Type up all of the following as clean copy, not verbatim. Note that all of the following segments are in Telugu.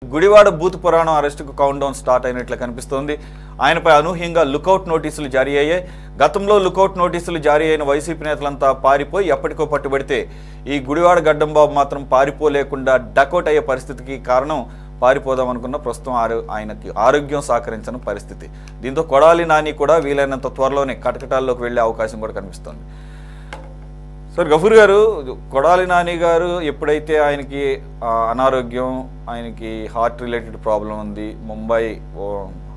గుడివాడ బూత్ పురాణం అరెస్టుకు కౌంట్ డౌన్ స్టార్ట్ అయినట్లు కనిపిస్తోంది. ఆయనపై అనూహ్యంగా లుకౌట్ నోటీసులు జారీ అయ్యాయి. గతంలో లుకౌట్ నోటీసులు జారీ అయిన వైసీపీ నేతలంతా పారిపోయి ఎప్పటికో పట్టుబడితే ఈ గుడివాడ గడ్డంబాబు మాత్రం పారిపోలేకుండా డకౌట్ అయ్యే పరిస్థితికి కారణం పారిపోదామనుకున్న ప్రస్తుతం ఆయనకి ఆరోగ్యం సహకరించని పరిస్థితి. దీంతో కొడాలి నాని కూడా వీలైనంత త్వరలోనే కటకటాల్లోకి వెళ్లే అవకాశం కూడా కనిపిస్తోంది. సార్ గఫూర్ గారు, కొడాలి నాని గారు ఎప్పుడైతే ఆయనకి అనారోగ్యం, ఆయనకి హార్ట్ రిలేటెడ్ ప్రాబ్లం ఉంది, ముంబై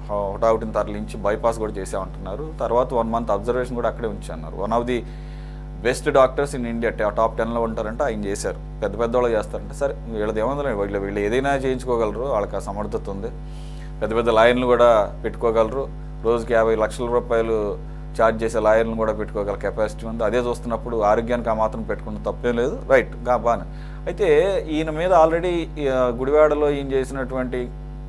హుటాహుటిని తరలించి బైపాస్ కూడా చేసామంటున్నారు. తర్వాత 1 month అబ్జర్వేషన్ కూడా అక్కడే ఉంచన్నారు. One of the best doctors in India, top 10లో ఉంటారంటే ఆయన చేశారు. పెద్ద పెద్ద వాళ్ళు చేస్తారంటే సరే వీళ్ళది ఏమందరూ వీళ్ళు ఏదైనా చేయించుకోగలరు, వాళ్ళకి ఆ సమర్థత ఉంది. పెద్ద పెద్ద లాయర్లు కూడా పెట్టుకోగలరు. రోజుకి 50 లక్షల రూపాయలు ఛార్జ్ చేసే లాయర్లను కూడా పెట్టుకోగల కెపాసిటీ ఉంది. అదే చూస్తున్నప్పుడు ఆరోగ్యానికి ఆ మాత్రం పెట్టుకుంటే తప్పేం లేదు, రైట్ బాగా. అయితే ఈయన మీద ఆల్రెడీ గుడివాడలో ఈయన చేసినటువంటి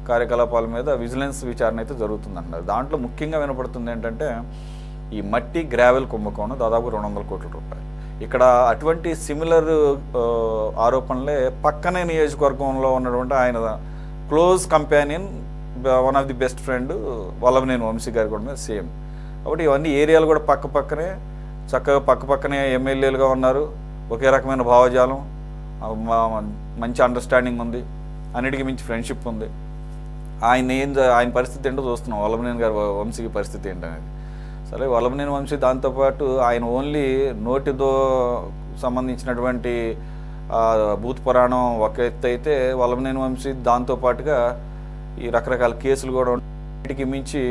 కార్యకలాపాల మీద విజిలెన్స్ విచారణ అయితే జరుగుతుందంటున్నారు. దాంట్లో ముఖ్యంగా వినపడుతుంది ఏంటంటే ఈ మట్టి గ్రావెల్ కుంభకోణం దాదాపు 200 కోట్ల రూపాయలు. ఇక్కడ అటువంటి సిమిలర్ ఆరోపణలే పక్కనే నియోజకవర్గంలో ఉన్నటువంటి ఆయన close companion, one of the best friend Vallabhaneni Vamsi గారి కూడా మీద సేమ్. కాబట్టి ఇవన్నీ ఏరియాలు కూడా పక్కనే చక్కగా పక్కనే ఎమ్మెల్యేలుగా ఉన్నారు. ఒకే రకమైన భావజాలం, మంచి అండర్స్టాండింగ్ ఉంది, అన్నిటికీ మించి ఫ్రెండ్షిప్ ఉంది. ఆయన పరిస్థితి ఏంటో చూస్తున్నాం. వల్లభనేని గారి వంశీకి పరిస్థితి ఏంటనేది. సరే వల్లభనేని వంశీ దాంతోపాటు ఆయన ఓన్లీ నోటితో సంబంధించినటువంటి బూత్ పురాణం ఒక ఎత్తు అయితే, వల్లభనేని వంశీ దాంతోపాటుగా ఈ రకరకాల కేసులు కూడా వీటికి మించి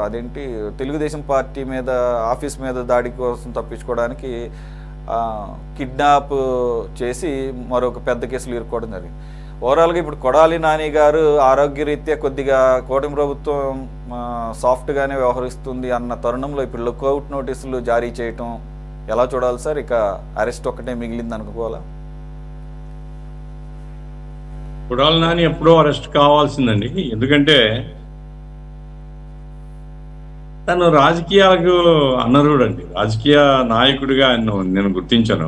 అదేంటి తెలుగుదేశం పార్టీ మీద ఆఫీస్ మీద దాడి కోసం తప్పించుకోవడానికి కిడ్నాప్ చేసి మరొక పెద్ద కేసులు ఇరుక్కోవడం జరిగింది. ఓవరాల్గా ఇప్పుడు కొడాలి నాని గారు ఆరోగ్యరీత్యా కొద్దిగా కూటమి ప్రభుత్వం సాఫ్ట్గానే వ్యవహరిస్తుంది అన్న తరుణంలో ఇప్పుడు లుకౌట్ నోటీసులు జారీ చేయటం ఎలా చూడాలి సార్? ఇక అరెస్ట్ ఒక్కటే మిగిలింది అనుకోవాలా? కొడాలి నాని ఎప్పుడో అరెస్ట్ కావాల్సిందండి. ఎందుకంటే తను రాజకీయాలకు అనర్హుడు అండి. రాజకీయ నాయకుడిగా నేను గుర్తించను.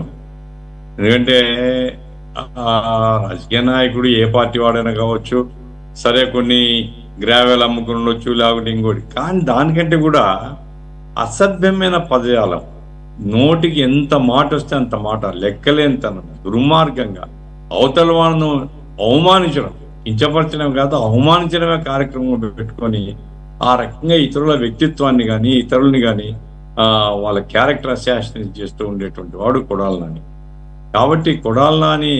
ఎందుకంటే రాజకీయ నాయకుడు ఏ పార్టీ వాడైనా కావచ్చు, సరే కొన్ని గ్రావెల్ అమ్ముకుని ఉండొచ్చు, లేకపోతే ఇంకోటి. కానీ దానికంటే కూడా అసభ్యమైన పదజాలం, నోటికి ఎంత మాట వస్తే అంత మాట, లెక్కలేనితనం, దుర్మార్గంగా అవతల వాళ్ళను అవమానించడం, కించపరచడం కాదు అవమానించడమే కార్యక్రమం పెట్టుకొని ఆ రకంగా ఇతరుల వ్యక్తిత్వాన్ని కానీ ఇతరులని కానీ వాళ్ళ క్యారెక్టర్ అసాసినేట్ చేస్తూ ఉండేటువంటి వాడు కొడాలి నాని. కాబట్టి కొడాలి నాని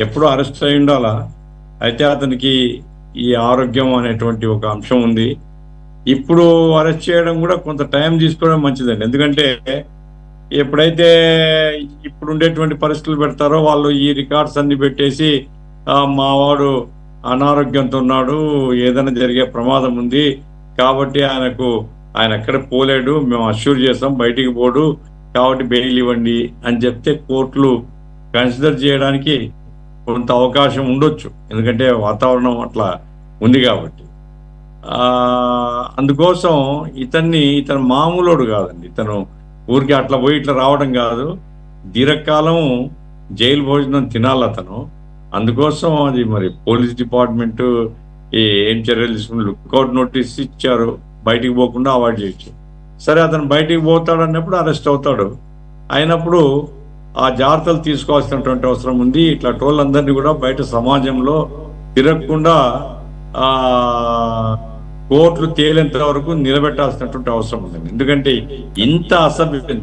ఎప్పుడూ అరెస్ట్ అయి ఉండాలా. అయితే అతనికి ఈ ఆరోగ్యం అనేటువంటి ఒక అంశం ఉంది. ఇప్పుడు అరెస్ట్ చేయడం కూడా కొంత టైం తీసుకోవడం మంచిదండి. ఎందుకంటే ఎప్పుడైతే ఇప్పుడు ఉండేటువంటి పరిస్థితులు పెడతారో వాళ్ళు ఈ రికార్డ్స్ అన్ని పెట్టేసి మావాడు అనారోగ్యంతో ఉన్నాడు, ఏదైనా జరిగే ప్రమాదం ఉంది కాబట్టి ఆయన ఎక్కడ పోలేడు, మేము అష్యూర్ చేస్తాం, బయటికి పోడు, కాబట్టి బెయిల్ ఇవ్వండి అని చెప్తే కోర్టులు కన్సిడర్ చేయడానికి కొంత అవకాశం ఉండొచ్చు. ఎందుకంటే వాతావరణం అట్లా ఉంది కాబట్టి. అందుకోసం ఇతను మామూలుడు కాదండి. ఇతను ఊరికి అట్లా పోయి ఇట్లా రావడం కాదు, దీర్ఘకాలం జైలు భోజనం తినాలి అతను. అందుకోసం అది మరి పోలీస్ డిపార్ట్మెంట్ ఏం చర్యలు తీసుకుని లుకౌట్ నోటీస్ ఇచ్చారు, బయటికి పోకుండా అవాయిడ్ చేయొచ్చు. సరే అతను బయటికి పోతాడు అన్నప్పుడు అరెస్ట్ అవుతాడు. అయినప్పుడు ఆ జాగ్రత్తలు తీసుకోవాల్సినటువంటి అవసరం ఉంది. ఇట్లా టోళ్ళందరినీ కూడా బయట సమాజంలో తిరగకుండా కోర్టులు తేలేంత వరకు నిలబెట్టాల్సినటువంటి అవసరం ఉందండి. ఎందుకంటే ఇంత అసభ్యం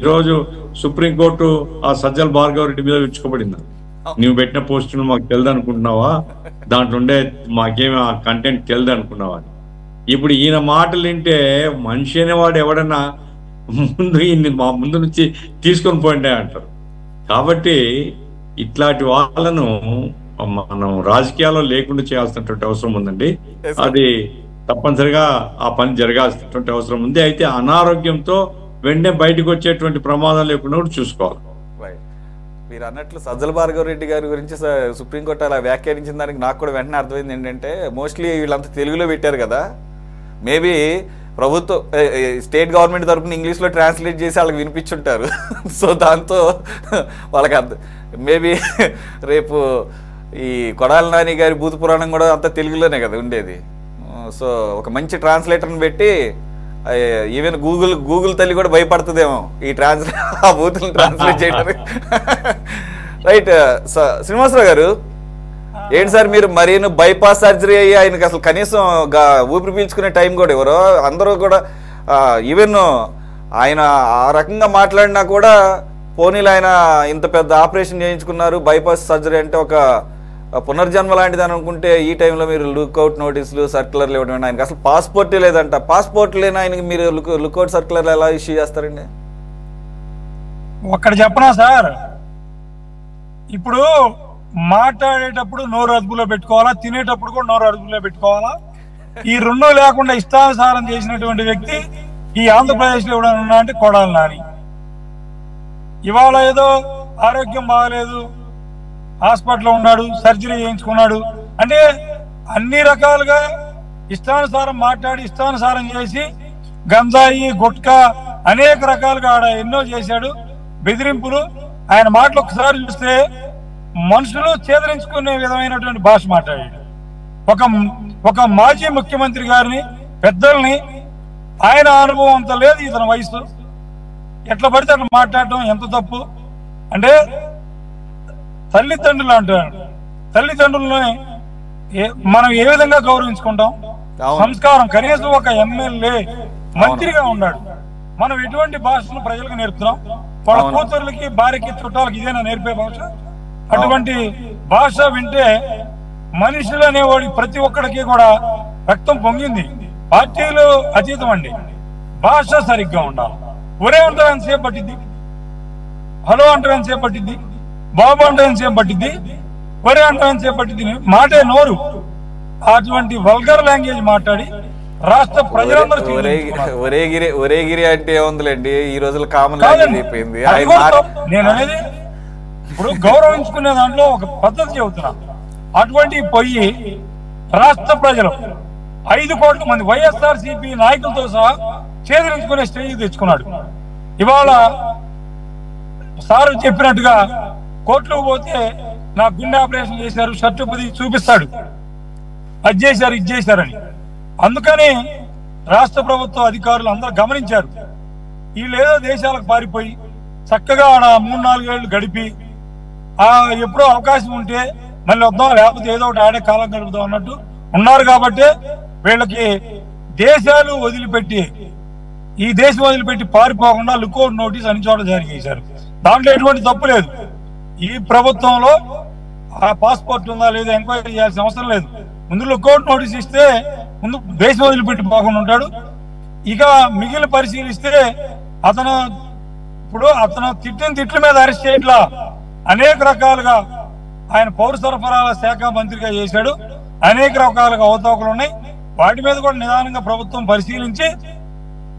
ఈరోజు సుప్రీంకోర్టు ఆ సజ్జల భార్గవ రెడ్డి మీద విచ్చుకోబడింది. నువ్వు పెట్టిన పోస్టును మాకు తెలియదు అనుకుంటున్నావా, దాంట్లో ఉండే మాకేమి ఆ కంటెంట్ తెలియదు అనుకున్నావా అని. ఇప్పుడు ఈయన మాటలు వింటే మనిషి అనేవాడు ఎవడన్నా మా ముందు నుంచి తీసుకొని పోయిండే అంటారు. కాబట్టి ఇట్లాంటి వాళ్ళను మనం రాజకీయాల్లో లేకుండా చేయాల్సినటువంటి అవసరం ఉందండి. అది తప్పనిసరిగా ఆ పని జరగాల్సినటువంటి అవసరం ఉంది. అయితే అనారోగ్యంతో వెంటనే బయటకు వచ్చేటువంటి ప్రమాదం లేకుండా కూడా చూసుకోవాలి. మీరు అన్నట్లు సజ్జల భార్గవ రెడ్డి గారి గురించి సుప్రీంకోర్టు అలా వ్యాఖ్యానించిన దానికి నాకు కూడా వెంటనే అర్థమైంది ఏంటంటే, మోస్ట్లీ వీళ్ళంతా తెలుగులో పెట్టారు కదా, మేబీ ప్రభుత్వం స్టేట్ గవర్నమెంట్ తరఫున ఇంగ్లీష్లో ట్రాన్స్లేట్ చేసి వాళ్ళకి వినిపించుంటారు. సో దాంతో వాళ్ళకి మేబీ రేపు ఈ కొడాలి నాని గారి భూత పురాణం కూడా అంతా తెలుగులోనే కదా ఉండేది. సో ఒక మంచి ట్రాన్స్లేటర్ని పెట్టి ఈవెన్ గూగుల్ తల్లి కూడా భయపడుతుందేమో ఈ ఆ బూతులను ట్రాన్స్లేట్ చేయడానికి. రైట్. శ్రీనివాసరావు గారు, ఏంటి సార్ మీరు మరీను బైపాస్ సర్జరీ అయ్యి ఆయనకి అసలు కనీసం ఊపిరి పీల్చుకునే టైం కూడా ఎవరో అందరూ కూడా ఈవెన్ ఆయన ఆ రకంగా మాట్లాడినా కూడా పోనీలు ఆయన ఇంత పెద్ద ఆపరేషన్ చేయించుకున్నారు, బైపాస్ సర్జరీ అంటే ఒక పునర్జన్మ లాంటిది అని అనుకుంటే ఈ టైంలో మీరు లుక్అవుట్ నోటీసులు సర్క్యులర్లు ఇవ్వడం, ఆయనకి అసలు పాస్పోర్ట్ లేదంట. పాస్పోర్ట్ లేని ఆయనకి మీరు లుక్అవుట్ సర్క్యులర్లు ఎలా ఇష్యూ చేస్తారండి? ఒక్కడ చెప్పనా సార్, ఇప్పుడు మాట్లాడేటప్పుడు నోరు అదుపులో పెట్టుకోవాలా, తినేటప్పుడు కూడా నోరు అదుపులో పెట్టుకోవాలా. ఈ రెండు లేకుండా ఇష్టానుసారం చేసినటువంటి వ్యక్తి ఈ ఆంధ్రప్రదేశ్ లో ఎవడన్నా అంటే కొడాలి నాని. ఇవాళ ఏదో ఆరోగ్యం బాగలేదు, హాస్పిటల్లో ఉన్నాడు, సర్జరీ చేయించుకున్నాడు అంటే అన్ని రకాలుగా ఇష్టానుసారం మాట్లాడి ఇష్టానుసారం చేసి గంజాయి గుట్కా అనేక రకాలుగా ఆడ ఎన్నో చేశాడు, బెదిరింపులు. ఆయన మాటలు ఒకసారి చూస్తే మనుషులు చేదరించుకునే విధమైనటువంటి భాష మాట్లాడాడు. ఒక మాజీ ముఖ్యమంత్రి గారిని, పెద్దల్ని, ఆయన అనుభవం అంత లేదు, ఇతని వయసు, ఎట్లా పడితే అట్లా మాట్లాడటం ఎంత తప్పు. అంటే తల్లిదండ్రులు అంటారు, తల్లిదండ్రులని మనం ఏ విధంగా గౌరవించుకుంటాం? సంస్కారం. కనీసం ఒక ఎమ్మెల్యే మంత్రిగా ఉన్నాడు, మనం ఎటువంటి భాషను ప్రజలకు నేర్పుతున్నాం? వాళ్ళ కూతుర్లకి, భార్యకి, చుట్టాలకి ఇదేనా నేర్పే భాష? అటువంటి భాష వింటే మనుషులు అనేవాడి ప్రతి ఒక్కడికి కూడా రక్తం పొంగింది. పార్టీలు అతీతం అండి, భాష సరిగ్గా ఉండాలి. ఒరే అంటే ఎంతసేపు పట్టిద్ది, హలో అంటే ఎంతసేపు పట్టిద్ది, బాబు అంటే ఎంతసేపు పట్టిద్ది, ఒరే అంటే ఎంతసేపు పట్టిద్ది, మాటే నోరు. అటువంటి వల్గర్ లాంగ్వేజ్ మాట్లాడి రాష్ట్ర ప్రజలందరూ ఒరేగిరి అంటే ఏముందిలేండి, ఈ రోజుల్లో కామన్ అయిపోయింది. నేను అనేది ఇప్పుడు గౌరవించుకునే దాంట్లో ఒక పద్ధతి చెబుతున్నా. అటువంటి పోయి రాష్ట్ర ప్రజలు 5 కోట్ల మంది వైఎస్ఆర్సీపీ నాయకులతో సహా చేదరించుకునే స్టేజ్ తెచ్చుకున్నాడు. ఇవాళ సారు చెప్పినట్టుగా కోర్టులో పోతే నా గుండె ఆపరేషన్ చేశారు, షర్టు పది చూపిస్తాడు, అది చేశారు, ఇది చేశారని. అందుకని రాష్ట్ర ప్రభుత్వ అధికారులు అందరూ గమనించారు. వీళ్ళేదో దేశాలకు పారిపోయి చక్కగా 3-4 ఏళ్ళు గడిపి ఎప్పుడో అవకాశం ఉంటే మళ్ళీ వద్దాం, లేకపోతే ఏదో ఒకటి ఆడే కాలం గడుపుదాం అన్నట్టు ఉన్నారు. కాబట్టి వీళ్ళకి దేశాలు వదిలిపెట్టి, ఈ దేశం వదిలిపెట్టి పారిపోకుండా లుకౌట్ నోటీస్ అన్ని చోట్ల జారీ చేశారు. దాంట్లో ఎటువంటి తప్పు లేదు. ఈ ప్రభుత్వంలో ఆ పాస్పోర్ట్ ఉందా లేదా ఎంక్వైరీ చేయాల్సిన అవసరం లేదు. ముందు లుకౌట్ నోటీస్ ఇస్తే ముందు దేశం వదిలిపెట్టి పోకుండా ఉంటాడు. ఇక మిగిలిన పరిశీలిస్తే అతను తిట్టిన తిట్ల మీద అరెస్ట్ చేయట్లా, అనేక రకాలుగా ఆయన పౌర సరఫరాల శాఖ మంత్రిగా చేశాడు, అనేక రకాలుగా అవతవకలు ఉన్నాయి. వాటి మీద కూడా నిదానంగా ప్రభుత్వం పరిశీలించి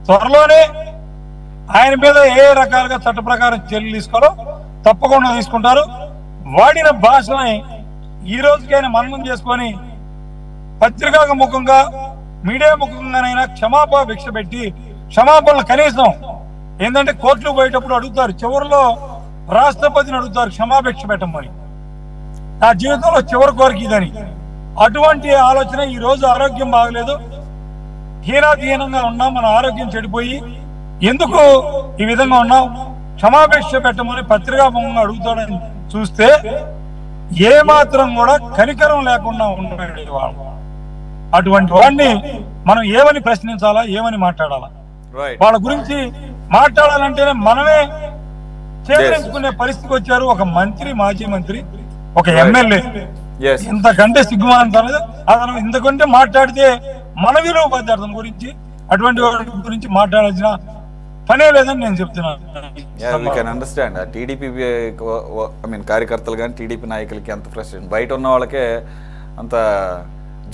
త్వరలోనే ఆయన మీద ఏ రకాలుగా చట్ట ప్రకారం చర్యలు తీసుకోవాలో తప్పకుండా తీసుకుంటారు. వాడిన భాషని ఈ రోజుకైనా మననం చేసుకొని పత్రికా ముఖంగా, మీడియా ముఖంగానైనా క్షమాపణ భిక్ష పెట్టి, క్షమాపణలు కనీసం ఏంటంటే కోర్టులు పోయేటప్పుడు అడుగుతారు, చివరిలో రాష్ట్రపతిని అడుగుతారు క్షమాభిక్ష పెట్టమని, నా జీవితంలో చివరి కోరిక ఇదని. అటువంటి ఆలోచన ఈ రోజు ఆరోగ్యం బాగలేదు, హీనాధీనంగా ఉన్నాం, మన ఆరోగ్యం చెడిపోయి ఎందుకు ఈ విధంగా ఉన్నాం, క్షమాభిక్ష పెట్టమని పత్రికా ముఖంగా అడుగుతాడని చూస్తే ఏ మాత్రం కూడా కనికరం లేకుండా ఉన్నాడు వాళ్ళు. అటువంటి వాడిని మనం ఏమని ప్రశ్నించాలా, ఏమని మాట్లాడాలా? వాళ్ళ గురించి మాట్లాడాలంటేనే మనమే చేయించుకునే పరిస్థితికి వచ్చారు. ఒక మంత్రి, మాజీ మంత్రి, ఒక ఎమ్మెల్యే, ఇంతకంటే సిగ్గుమానం అతను ఇంతకంటే మాట్లాడితే మన విలువ పద్ధతి అతని గురించి, అటువంటి వాడి గురించి మాట్లాడాల్సిన పనే లేదని నేను చెప్తున్నాను. అండర్స్టాండ్ టీడీపీ కార్యకర్తలు కానీ టీడీపీ నాయకులకి ఎంత ఫ్రస్ట్రేషన్, బయట ఉన్న వాళ్ళకే అంత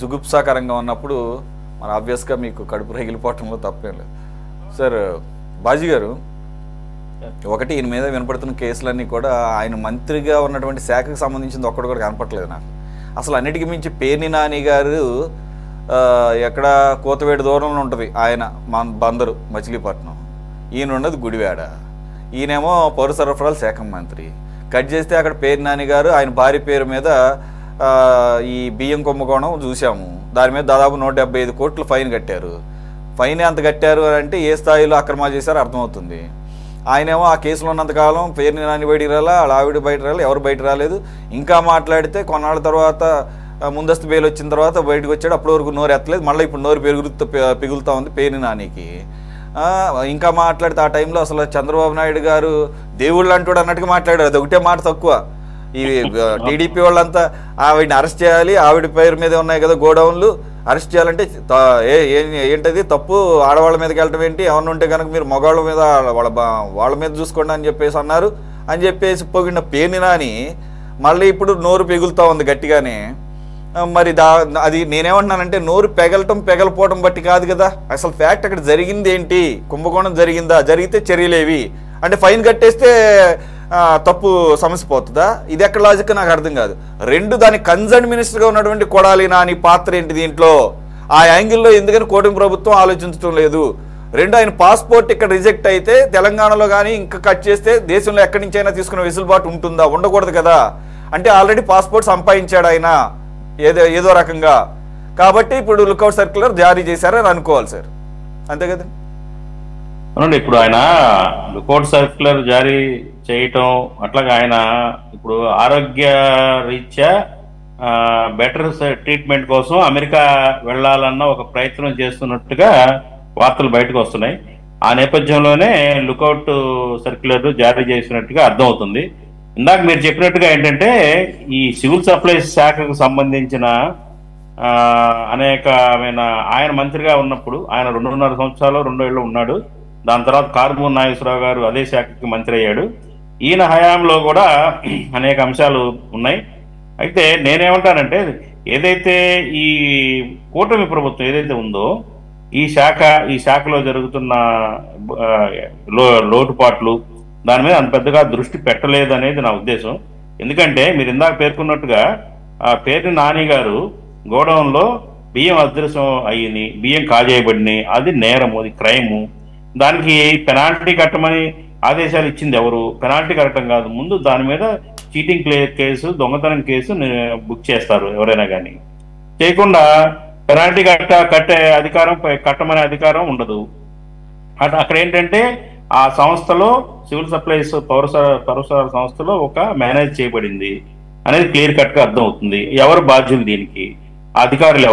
జుగుప్సాకరంగా ఉన్నప్పుడు మన ఆబ్వియస్గా మీకు కడుపు రగిలిపోవటంలో తప్పేం లేదు. సార్ బాజీ గారు, ఒకటి ఈయన మీద వినపడుతున్న కేసులన్నీ కూడా ఆయన మంత్రిగా ఉన్నటువంటి శాఖకు సంబంధించింది ఒక్కడు కూడా కనపట్లేదు నాకు. అసలు అన్నిటికీ మించి పేర్ని నాని గారు ఎక్కడ కోతవేడు దూరంలో ఉంటుంది ఆయన బందరు మచిలీపట్నం, ఈయన ఉన్నది గుడివాడ, ఈయనేమో పౌర సరఫరాల శాఖ మంత్రి. కట్ చేస్తే అక్కడ పేర్ని నాని గారు ఆయన భార్య పేరు మీద ఈ బియ్యం కుంభకోణం చూసాము. దాని మీద దాదాపు 175 కోట్లు ఫైన్ కట్టారు. ఫైన్ ఎంత కట్టారు అంటే ఏ స్థాయిలో అక్రమాలు చేశారో అర్థమవుతుంది. ఆయనేమో ఆ కేసులో ఉన్నంతకాలం పేరుని నాని బయటికి రాలా, వాళ్ళ ఆవిడ బయట రాలేదు, ఎవరు బయట రాలేదు. ఇంకా మాట్లాడితే కొన్నాళ్ళ తర్వాత ముందస్తు బెయిల్ వచ్చిన తర్వాత బయటకు వచ్చాడు. అప్పటి వరకు నోరు ఎత్తలేదు, మళ్ళీ ఇప్పుడు నోరు పిగులుతూ ఉంది పేరుని నానికి. ఇంకా మాట్లాడితే ఆ టైంలో అసలు చంద్రబాబు నాయుడు గారు దేవుళ్ళు అంటాడు అన్నట్టుగా మాట్లాడారు. అది ఒకటే మాట తక్కువ. ఈ టీడీపీ వాళ్ళంతా ఆవిడని అరెస్ట్ చేయాలి, ఆవిడ పేరు మీద ఉన్నాయి కదా గోడౌన్లు, అరెస్ట్ చేయాలంటే ఏంటది తప్పు, ఆడవాళ్ళ మీదకి వెళ్ళటం ఏంటి, ఏమన్నా ఉంటే కనుక మీరు మగవాళ్ళ మీద వాళ్ళ మీద చూసుకోండి అని చెప్పేసి అన్నారు. అని చెప్పేసి పోగిన పేరుని నాని మళ్ళీ ఇప్పుడు నోరు పెగులుతూ ఉంది గట్టిగానే. మరి అది నేనేమంటున్నానంటే నోరు పెగలపోవటం బట్టి కాదు కదా, అసలు ఫ్యాక్ట్ అక్కడ జరిగింది ఏంటి, కుంభకోణం జరిగిందా, జరిగితే చర్యలేవి అంటే ఫైన్ కట్టేస్తే తప్పు సమస్య పోతుందా? ఇది ఎక్కడ లాజిక్ నాకు అర్థం కాదు. రెండు, దానికి కన్సర్న్ మినిస్టర్గా ఉన్నటువంటి కొడాలి నాని పాత్ర ఏంటి దీంట్లో, ఆ యాంగిల్లో ఎందుకని కూటమి ప్రభుత్వం ఆలోచించడం లేదు? రెండు, ఆయన పాస్పోర్ట్ ఇక్కడ రిజెక్ట్ అయితే తెలంగాణలో కానీ ఇంకా కట్ చేస్తే దేశంలో ఎక్కడి నుంచి అయినా తీసుకునే వెసులుబాటు ఉంటుందా? ఉండకూడదు కదా. అంటే ఆల్రెడీ పాస్పోర్ట్ సంపాదించాడు ఆయన ఏదో రకంగా, కాబట్టి ఇప్పుడు లుకౌట్ సర్క్యులర్ జారీ చేశారని అనుకోవాలి సార్, అంతే కదా? అవునండి, ఇప్పుడు ఆయన లుకౌట్ సర్క్యులర్ జారీ చేయటం అట్లాగా ఆయన ఇప్పుడు ఆరోగ్య రీత్యా బెటర్ ట్రీట్మెంట్ కోసం అమెరికా వెళ్ళాలన్న ఒక ప్రయత్నం చేస్తున్నట్టుగా వార్తలు బయటకు వస్తున్నాయి. ఆ నేపథ్యంలోనే లుకౌట్ సర్క్యులర్ జారీ చేసినట్టుగా అర్థమవుతుంది. ఇందాక మీరు చెప్పినట్టుగా ఏంటంటే ఈ సివిల్ సప్లైస్ శాఖకు సంబంధించిన అనేకమైన ఆయన మంత్రిగా ఉన్నప్పుడు ఆయన 2.5 సంవత్సరాలు 2 ఏళ్ళు ఉన్నాడు. దాని తర్వాత కారుమూరి నాగేశ్వరరావు గారు అదే శాఖకి మంత్రి అయ్యాడు. ఈయన హయాంలో కూడా అనేక అంశాలు ఉన్నాయి. అయితే నేనేమంటానంటే ఏదైతే ఈ కూటమి ప్రభుత్వం ఏదైతే ఉందో ఈ శాఖలో జరుగుతున్న లోటుపాట్లు దాని మీద అంత పెద్దగా దృష్టి పెట్టలేదు అనేది నా ఉద్దేశం. ఎందుకంటే మీరు ఇందాక పేర్కొన్నట్టుగా పేరుని నాని గారు గోడౌన్లో బియ్యం అదృశ్యం అయ్యింది, బియ్యం కాజేయబడినాయి, అది నేరము, అది క్రైము. దానికి పెనాల్టీ కట్టమని ఆదేశాలు ఇచ్చింది ఎవరు? పెనాల్టీ కట్టడం కాదు, ముందు దాని మీద చీటింగ్ కేసు, దొంగతనం కేసు బుక్ చేస్తారు ఎవరైనా కానీ. చేయకుండా పెనాల్టీ కట్టే అధికారం, కట్టమనే అధికారం ఉండదు. అక్కడ ఏంటంటే ఆ సంస్థలో సివిల్ సప్లైస్ పౌరసరఫరాల సంస్థలో ఒక మేనేజ్ చేయబడింది అనేది క్లియర్ కట్ గా అర్థం అవుతుంది. ఎవరు బాధ్యులు దీనికి, అధికారులు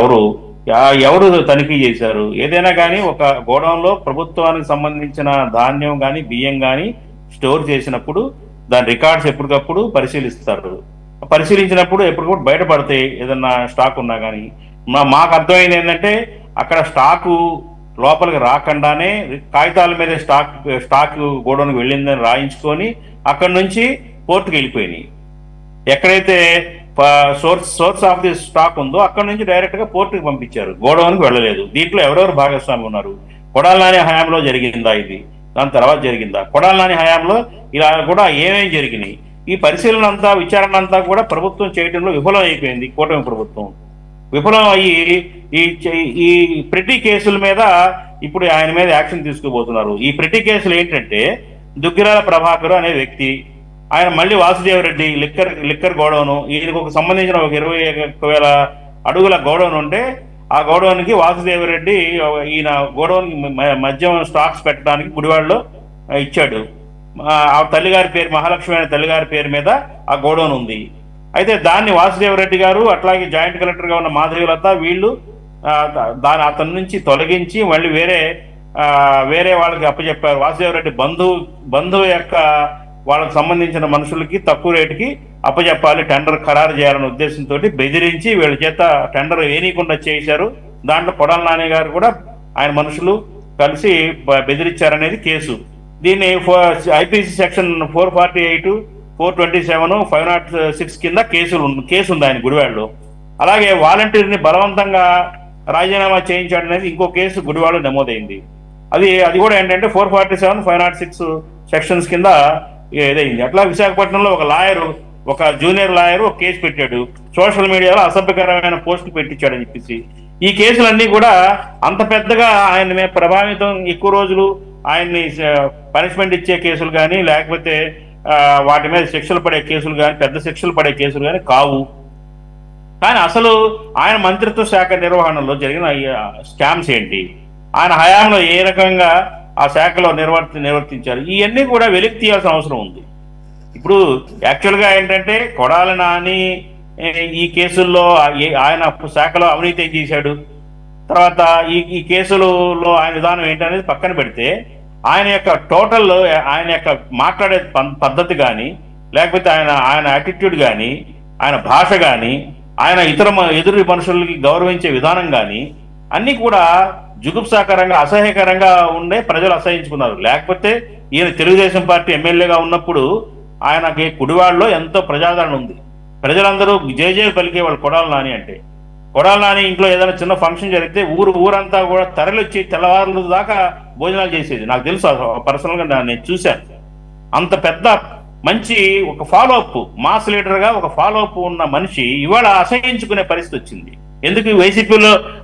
ఎవరు తనిఖీ చేశారు? ఏదైనా కానీ ఒక గోడౌన్లో ప్రభుత్వానికి సంబంధించిన ధాన్యం కానీ బియ్యం కానీ స్టోర్ చేసినప్పుడు దాని రికార్డ్స్ ఎప్పటికప్పుడు పరిశీలిస్తారు. పరిశీలించినప్పుడు ఎప్పటికప్పుడు బయటపడతాయి ఏదన్నా స్టాక్ ఉన్నా కానీ. మాకు అర్థమైంది ఏంటంటే అక్కడ స్టాకు లోపలికి రాకుండానే కాగితాల మీద స్టాక్ గోడౌన్కి వెళ్ళిందని రాయించుకొని అక్కడ నుంచి పోర్టుకి వెళ్ళిపోయినాయి. ఎక్కడైతే సోర్స్ ఆఫ్ ది స్టాక్ ఉందో అక్కడ నుంచి డైరెక్ట్ గా పోర్టుకి పంపించారు, గోడౌన్కి వెళ్ళలేదు. దీంట్లో ఎవరెవరు భాగస్వామి ఉన్నారు? కొడాలి నాని హయాంలో జరిగిందా ఇది? దాని తర్వాత జరిగిందా? కొడాలి నాని హయాంలో ఇలా కూడా ఏమేమి జరిగినాయి? ఈ పరిశీలన అంతా, విచారణ అంతా కూడా ప్రభుత్వం చేయడంలో విఫలం అయిపోయింది. కూటమి ప్రభుత్వం విఫలం అయ్యి ఈ ప్రెటీ కేసుల మీద ఇప్పుడు ఆయన మీద యాక్షన్ తీసుకోబోతున్నారు. ఈ ప్రెటీ కేసులు ఏంటంటే దుగ్గిరాల ప్రభాకర్ అనే వ్యక్తి, ఆయన మళ్ళీ వాసుదేవరెడ్డి లిక్కర్ గోడౌను, ఈయనకు ఒక సంబంధించిన ఒక 21,000 అడుగుల గోడౌన్ ఉంటే ఆ గోడౌన్కి వాసుదేవరెడ్డి ఈయన గోడౌన్ మద్యం స్టాక్స్ పెట్టడానికి గుడివాడలో ఇచ్చాడు. ఆ తల్లిగారి పేరు, మహాలక్ష్మి అనే తల్లిగారి పేరు మీద ఆ గోడౌన్ ఉంది. అయితే దాన్ని వాసుదేవరెడ్డి గారు అట్లాగే జాయింట్ కలెక్టర్గా ఉన్న మాధవీలత వీళ్ళు అతని నుంచి తొలగించి మళ్ళీ వేరే వాళ్ళకి అప్పచెప్పారు. వాసుదేవరెడ్డి బంధువు యొక్క వాళ్ళకి సంబంధించిన మనుషులకి తక్కువ రేటుకి అప్పచెప్పాలి, టెండర్ ఖరారు చేయాలనే ఉద్దేశంతో బెదిరించి వీళ్ళ చేత టెండర్ వేయకుండా చేశారు. దాంట్లో కొడాలి నాని గారు కూడా ఆయన మనుషులు కలిసి బెదిరించారనేది కేసు. దీన్ని ఐపీసీ సెక్షన్ 448, 427, 506 కింద కేసు ఉంది ఆయన గుడివాడలో. అలాగే వాలంటీర్ని బలవంతంగా రాజీనామా చేయించాడనేది ఇంకో కేసు గుడివాడలో నమోదైంది. అది కూడా ఏంటంటే 447, 506 సెక్షన్స్ కింద ఏదైంది. అట్లా విశాఖపట్నంలో ఒక జూనియర్ లాయర్ ఒక కేసు పెట్టాడు, సోషల్ మీడియాలో అసభ్యకరమైన పోస్టులు పెట్టించాడని చెప్పేసి. ఈ కేసులన్నీ కూడా అంత పెద్దగా ఆయన మీద ప్రభావితం, ఎక్కువ రోజులు ఆయన్ని పనిష్మెంట్ ఇచ్చే కేసులు కానీ లేకపోతే వాటి మీద శిక్షలు పడే కేసులు కానీ, పెద్ద శిక్షలు పడే కేసులు కానీ కావు. కానీ అసలు ఆయన మంత్రిత్వ శాఖ నిర్వహణలో జరిగిన స్కామ్స్ ఏంటి, ఆయన హయాంలో ఏ రకంగా ఆ శాఖలో నిర్వర్తించారు, ఇవన్నీ కూడా వెలికి తీయాల్సిన అవసరం ఉంది. ఇప్పుడు యాక్చువల్గా ఏంటంటే కొడాలి నాని ఈ కేసుల్లో ఆయన శాఖలో అవినీతి చేశాడు, తర్వాత ఈ కేసులలో ఆయన విధానం ఏంటనేది పక్కన పెడితే ఆయన యొక్క టోటల్ ఆయన యొక్క మాట్లాడే పద్ధతి కానీ, లేకపోతే ఆయన యాటిట్యూడ్ కానీ, ఆయన భాష కానీ, ఆయన ఎదురు మనుషులకి గౌరవించే విధానం కానీ అన్నీ కూడా జుగుప్సాకరంగా అసహ్యకరంగా ఉండే ప్రజలు అసహించుకున్నారు. లేకపోతే ఈయన తెలుగుదేశం పార్టీ ఎమ్మెల్యేగా ఉన్నప్పుడు ఆయనకి కుడివాడలో ఎంతో ప్రజాదరణ ఉంది. ప్రజలందరూ జేజేలు పలికేవాళ్ళు కొడాలి నాని అంటే. కొడాలి నాని ఇంట్లో ఏదైనా చిన్న ఫంక్షన్ జరిగితే ఊరంతా కూడా తరలిచ్చి తెల్లవారుల దాకా భోజనాలు చేసేది. నాకు తెలుసు, పర్సనల్గా నేను చూశాను. అంత పెద్ద మంచి ఒక ఫాలో అప్, మాస్ లీడర్ గా ఒక ఫాలో అప్ ఉన్న మనిషి ఇవాళ అసహించుకునే పరిస్థితి వచ్చింది. ఎందుకు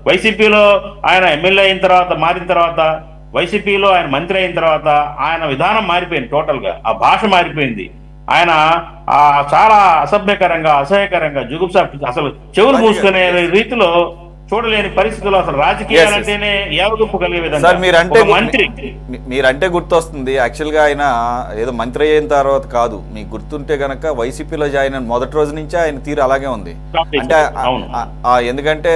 వైసీపీలో ఆయన ఎమ్మెల్యే అయిన తర్వాత మారిన తర్వాత, వైసీపీలో ఆయన మంత్రి అయిన తర్వాత ఆయన విధానం మారిపోయింది, టోటల్ గా ఆ భాష మారిపోయింది. ఆయన చాలా అసభ్యకరంగా అసహ్యకరంగా జుగుప్సా, అసలు చెవులు మూసుకునే రీతిలో చూడలేని పరిస్థితుల్లో అసలు రాజకీయాలంటేనే ఏవగుప్పు కలిగే విధంగా మంత్రి. మీరంటే గుర్తొస్తుంది, యాక్చువల్ గా ఆయన ఏదో మంత్రి అయిన తర్వాత కాదు, మీకు గుర్తుంటే గనక వైసీపీలో జాయిన్ అయిన మొదటి రోజు నుంచి ఆయన తీరు అలాగే ఉంది. అంటే ఎందుకంటే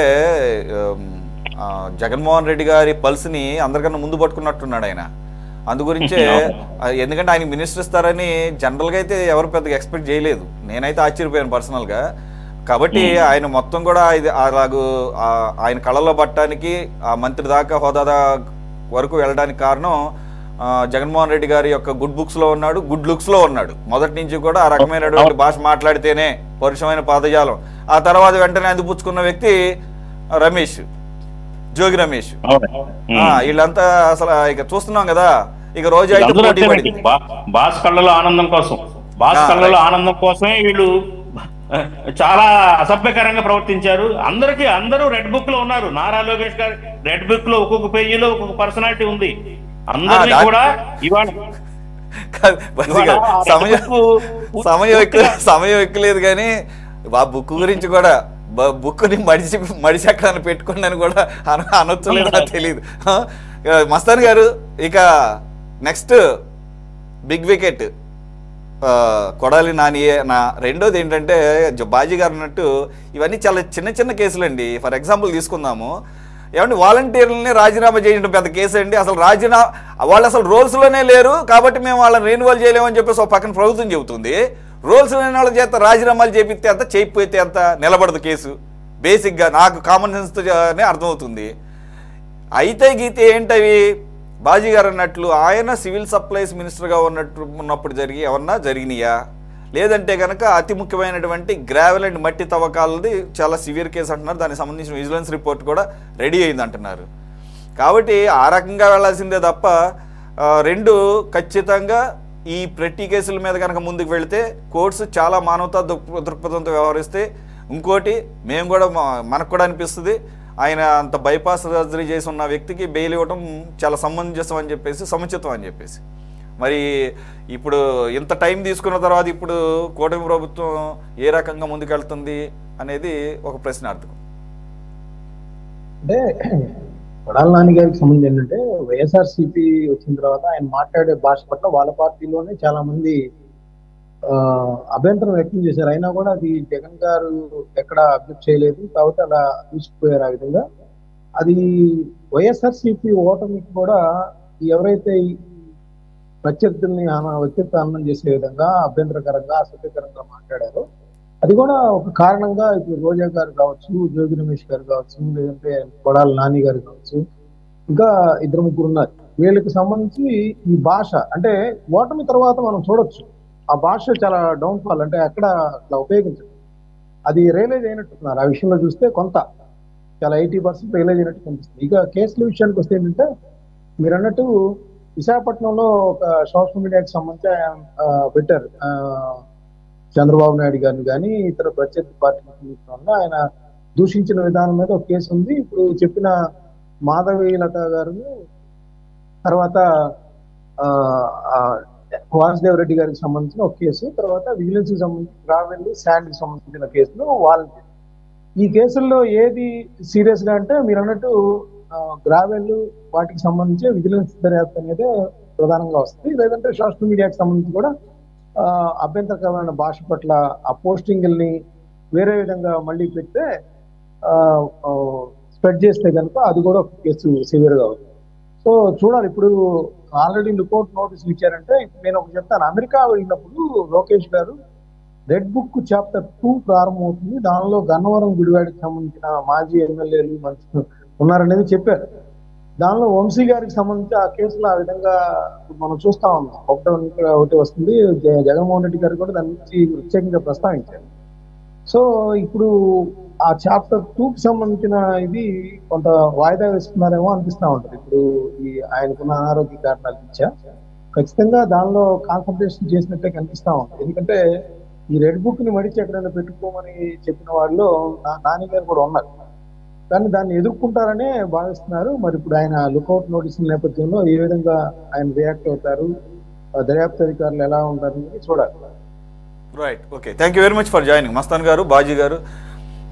జగన్మోహన్ రెడ్డి గారి పల్స్ ని అందరికన్నా ముందు పట్టుకున్నట్టున్నాడు ఆయన. అందు గురించే, ఎందుకంటే ఆయన మినిస్టర్ ఇస్తారని జనరల్గా అయితే ఎవరు పెద్దగా ఎక్స్పెక్ట్ చేయలేదు. నేనైతే ఆశ్చర్యపోయాను పర్సనల్గా. కాబట్టి ఆయన మొత్తం కూడా ఇది అలాగూ ఆయన కళలో పట్టడానికి, ఆ మంత్రి దాకా హోదా వరకు వెళ్ళడానికి కారణం జగన్మోహన్ రెడ్డి గారి యొక్క గుడ్ బుక్స్లో ఉన్నాడు, గుడ్ లుక్స్లో ఉన్నాడు. మొదటి నుంచి కూడా ఆ రకమైనటువంటి భాష మాట్లాడితేనే పరుషమైన పదజాలం. ఆ తర్వాత వెంటనే అందిపుచ్చుకున్న వ్యక్తి జోగి రమేష్. వీళ్ళంతా అసలు ఇక చూస్తున్నాం కదా. ఇక రోజు అయితే బాస్ కళ్ళలో ఆనందం కోసమే వీళ్ళు చాలా అసభ్యకరంగా ప్రవర్తించారు. అందరూ రెడ్ బుక్ లో ఉన్నారు. నారా లోకేష్ గారు రెడ్ బుక్ లో ఒక్కొక్క పేజీలో ఒక్కొక్క పర్సనాలిటీ ఉంది. అందరినీ కూడా సమయం ఎక్కలేదు కానీ ఆ బుక్ గురించి కూడా, బుక్ని మడిచెక్కడానికి పెట్టుకున్నాను కూడా అనొచ్చులేదు, నాకు తెలియదు. మస్తాన్ గారు, ఇక నెక్స్ట్ బిగ్ వికెట్ కొడాలి నానియే. రెండోది ఏంటంటే బాజీ గారు అన్నట్టు ఇవన్నీ చాలా చిన్న చిన్న కేసులు అండి. ఫర్ ఎగ్జాంపుల్ తీసుకుందాము, ఏమంటే వాలంటీర్లని రాజీనామా చేయడం పెద్ద కేసు అండి. అసలు వాళ్ళు అసలు రోల్స్లోనే లేరు కాబట్టి మేము వాళ్ళని రెన్యువల్ చేయలేమని చెప్పేసి ఒక పక్కన ప్రభుత్వం చెబుతుంది. రోల్స్ లేని వాళ్ళ చేత రాజీనామాలు చేపిస్తే అంత, చేయకపోతే అంత నిలబడదు కేసు. బేసిక్గా నాకు కామన్ సెన్స్తోనే అర్థమవుతుంది. అయితే గీతే ఏంటవి, బాజీ గారు అన్నట్లు ఆయన సివిల్ సప్లైస్ మినిస్టర్గా ఉన్నప్పుడు ఏమన్నా జరిగినాయా, లేదంటే కనుక అతి ముఖ్యమైనటువంటి గ్రావెల్ అండ్ మట్టి తవ్వకాలది చాలా సివియర్ కేసు అంటున్నారు. దానికి సంబంధించిన విజిలెన్స్ రిపోర్ట్ కూడా రెడీ అయింది అంటున్నారు. కాబట్టి ఆ రకంగా వెళ్లాల్సిందే తప్ప రెండు ఖచ్చితంగా ఈ ప్రతి కేసుల మీద కనుక ముందుకు వెళితే కోర్ట్స్ చాలా మానవతా దృక్పథంతో వ్యవహరిస్తే, ఇంకోటి మేము కూడా మనకు కూడా అనిపిస్తుంది ఆయన అంత బైపాస్ సర్జరీ చేసి ఉన్న వ్యక్తికి బెయిల్ ఇవ్వడం చాలా సమంజసం అని చెప్పేసి, సముచితం అని చెప్పేసి. మరి ఇప్పుడు ఇంత టైం తీసుకున్న తర్వాత ఇప్పుడు కూటమి ప్రభుత్వం ఏ రకంగా ముందుకెళ్తుంది అనేది ఒక ప్రశ్నార్థకం. అంటే కొడాలి నాని గారికి సంబంధించి ఏంటంటే వైఎస్ఆర్సీపీ వచ్చిన తర్వాత ఆయన మాట్లాడే భాష పట్ల వాళ్ళ పార్టీలోనే చాలా మంది అభ్యంతరం వ్యక్తం చేశారు. అయినా కూడా అది జగన్ గారు ఎక్కడ అబ్జెక్ట్ చేయలేదు కాబట్టి అలా తీసుకుపోయారు. ఆ విధంగా అది వైఎస్ఆర్సీపీ ఓటమికి కూడా ఎవరైతే ప్రత్యర్థుల్ని వ్యక్తిత్వానం చేసే విధంగా అభ్యంతరకరంగా అసభ్యకరంగా మాట్లాడారో అది కూడా ఒక కారణంగా ఇప్పుడు రోజా గారు కావచ్చు, జోగి రమేష్ గారు కావచ్చు, లేదంటే కొడాలి నాని గారు కావచ్చు, ఇంకా ఇద్దరు ముగ్గురు ఉన్నారు. వీళ్ళకి సంబంధించి ఈ భాష అంటే ఓటమి తర్వాత మనం చూడొచ్చు ఆ భాష చాలా డౌన్ఫాల్, అంటే అక్కడ అట్లా ఉపయోగించదు. అది రియలైజ్ అయినట్టున్నారు. ఆ విషయంలో చూస్తే కొంత చాలా 80% రియలైజ్ అయినట్టు కనిపిస్తుంది. ఇక కేసుల విషయానికి వస్తే ఏంటంటే మీరు అన్నట్టు విశాఖపట్నంలో ఒక సోషల్ మీడియాకి సంబంధించి పెట్టారు. చంద్రబాబు నాయుడు గారిని కానీ ఇతర ప్రత్యర్థి పార్టీ ఆయన దూషించిన విధానం మీద ఒక కేసు ఉంది. ఇప్పుడు చెప్పిన మాధవి లత గారు, తర్వాత వాసుదేవ్ రెడ్డి గారికి సంబంధించిన ఒక కేసు, తర్వాత విజిలెన్స్ కి సంబంధించి గ్రావెల్ శాండ్ కి సంబంధించిన కేసులు వాలంటీర్. ఈ కేసుల్లో ఏది సీరియస్ గా అంటే మీరు అన్నట్టు గ్రావెల్ వాటికి సంబంధించి విజిలెన్స్ దర్యాప్తు అనేది ప్రధానంగా వస్తుంది. లేదంటే సోషల్ మీడియాకి సంబంధించి కూడా అభ్యంతరకరమైన భాష పట్ల ఆ పోస్టింగ్ని వేరే విధంగా మళ్ళీ పెడితే స్ప్రెడ్ చేస్తే కనుక అది కూడా ఒక కేసు సివియర్ గా అవుతుంది. సో చూడాలి. ఇప్పుడు ఆల్రెడీ లుకౌట్ నోటీసులు ఇచ్చారంటే ఇప్పుడు నేను ఒకటి చెప్తాను. అమెరికా వెళ్ళినప్పుడు లోకేష్ గారు రెడ్ బుక్ చాప్టర్ 2 ప్రారంభమవుతుంది, దానిలో గన్నవరం గుడివాడికి సంబంధించిన మాజీ ఎమ్మెల్యేలు మంత్రులు ఉన్నారనేది చెప్పారు. దానిలో వంశీ గారికి సంబంధించి ఆ కేసులో ఆ విధంగా మనం చూస్తా ఉన్నాం. ఒకటి వస్తుంది. జగన్మోహన్ రెడ్డి గారు కూడా దాని నుంచి ప్రత్యేకంగా ప్రస్తావించారు. సో ఇప్పుడు ఆ చాప్టర్ 2కి సంబంధించిన ఇది కొంత వాయిదా వేసుకున్నారేమో అనిపిస్తూ ఉంటుంది. ఇప్పుడు ఈ ఆయనకున్న అనారోగ్య కారణాల రీత్యా ఖచ్చితంగా దానిలో కాన్సన్ట్రేషన్ చేసినట్టే కనిపిస్తూ ఉంటుంది. ఎందుకంటే ఈ రెడ్ బుక్ ని మడిచి ఎక్కడైనా పెట్టుకోమని చెప్పిన వాళ్ళు నాని గారు కూడా ఉన్నారు, కానీ దాన్ని ఎదుర్కొంటారనే భావిస్తున్నారు. మరి ఇప్పుడు ఆయన లుకౌట్ నోటీసుల నేపథ్యంలో ఏ విధంగా ఆయన రియాక్ట్ అవుతారు, దర్యాప్తు అధికారులు ఎలా ఉంటారు చూడాలి. Right, okay, thank you very much for joining. Mastan గారు, బాజీ గారు,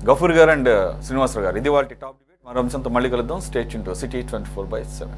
గఫూర్ గారు అండ్ శ్రీనివాసరావు గారు. ఇది వాళ్ళ టాప్ డిబేట్. మరో అంశంతో మళ్ళీ కలుద్దాం. Stay tuned to City 24/7.